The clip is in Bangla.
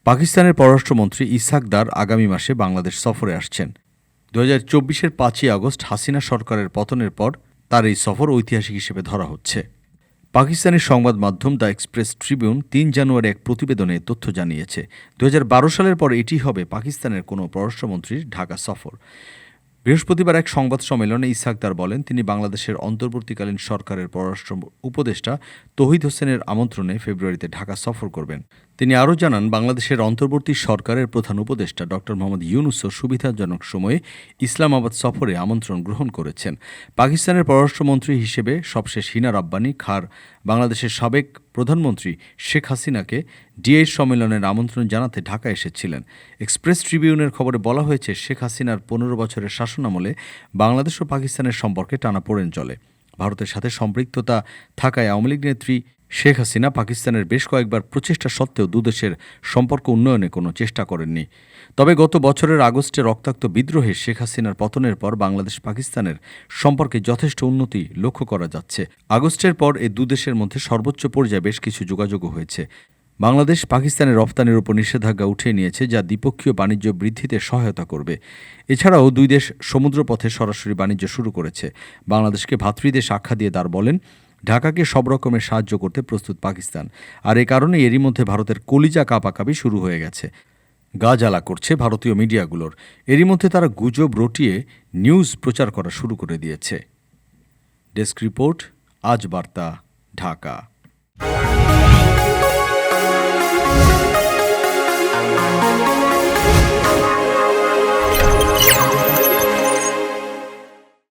পাকিস্তানের পররাষ্ট্রমন্ত্রী ইসহাক দার আগামী মাসে বাংলাদেশ সফরে আসছেন। 2024-এর 5ই আগস্ট হাসিনা সরকারের পতনের পর তার এই সফর ঐতিহাসিক হিসেবে ধরা হচ্ছে। পাকিস্তানের সংবাদ মাধ্যম দ্য এক্সপ্রেস ট্রিবিউন 3 জানুয়ারি এক প্রতিবেদনে তথ্য জানিয়েছে, 2012 সালের পর এটি হবে পাকিস্তানের কোনো পররাষ্ট্রমন্ত্রীর ঢাকা সফর। বৃহস্পতিবার এক সংবাদ সম্মেলনে ইসহাক দার বলেন, তিনি বাংলাদেশের অন্তর্বর্তীকালীন সরকারের পররাষ্ট্র উপদেষ্টা তৌহিদ হোসেনের আমন্ত্রণে ফেব্রুয়ারিতে ঢাকা সফর করবেন। তিনি আরও জানান, বাংলাদেশের অন্তর্বর্তী সরকারের প্রধান উপদেষ্টা ড. মোহাম্মদ ইউনূসও সুবিধাজনক সময়ে ইসলামাবাদ সফরে আমন্ত্রণ গ্রহণ করেছেন। পাকিস্তানের পররাষ্ট্রমন্ত্রী হিসেবে সবশেষ হিনা রাব্বানি খার বাংলাদেশের সাবেক প্রধানমন্ত্রী শেখ হাসিনাকে ডিএইচ সম্মেলনের আমন্ত্রণ জানাতে ঢাকা এসেছিলেন। এক্সপ্রেস ট্রিবিউনের খবরে বলা হয়েছে, শেখ হাসিনার 15 বছরের শাসনামলে বাংলাদেশ ও পাকিস্তানের সম্পর্কে টানাপোড়েন চলে। ভারতের সাথে সম্পৃক্ততা থাকায় আওয়ামী লীগ নেত্রী শেখ হাসিনা পাকিস্তানের বেশ কয়েকবার প্রচেষ্টা সত্ত্বেও দুদেশের সম্পর্ক উন্নয়নে কোনো চেষ্টা করেননি। তবে গত বছরের আগস্টে রক্তাক্ত বিদ্রোহে শেখ হাসিনার পতনের পর বাংলাদেশ পাকিস্তানের সম্পর্কে যথেষ্ট উন্নতি লক্ষ্য করা যাচ্ছে। আগস্টের পর এই দুদেশের মধ্যে সর্বোচ্চ পর্যায়ে বেশ কিছু যোগাযোগও হয়েছে। বাংলাদেশ পাকিস্তানের রপ্তানির উপর নিষেধাজ্ঞা উঠিয়ে নিয়েছে, যা দ্বিপক্ষীয় বাণিজ্য বৃদ্ধিতে সহায়তা করবে। এছাড়াও দুই দেশ সমুদ্রপথে সরাসরি বাণিজ্য শুরু করেছে। বাংলাদেশকে ভাতৃদেশ আখ্যা দিয়ে দার বলেন, ঢাকাকে সব রকমের সাহায্য করতে প্রস্তুত পাকিস্তান। আর এ কারণে এরই মধ্যে ভারতের কলিজা কাঁপাকাঁপি শুরু হয়ে গেছে। গা জ্বালা করছে ভারতীয় মিডিয়াগুলোর। এরই মধ্যে তারা গুজব রটিয়ে নিউজ প্রচার করা শুরু করে দিয়েছে। ডেস্ক রিপোর্ট, আজ বার্তা, ঢাকা।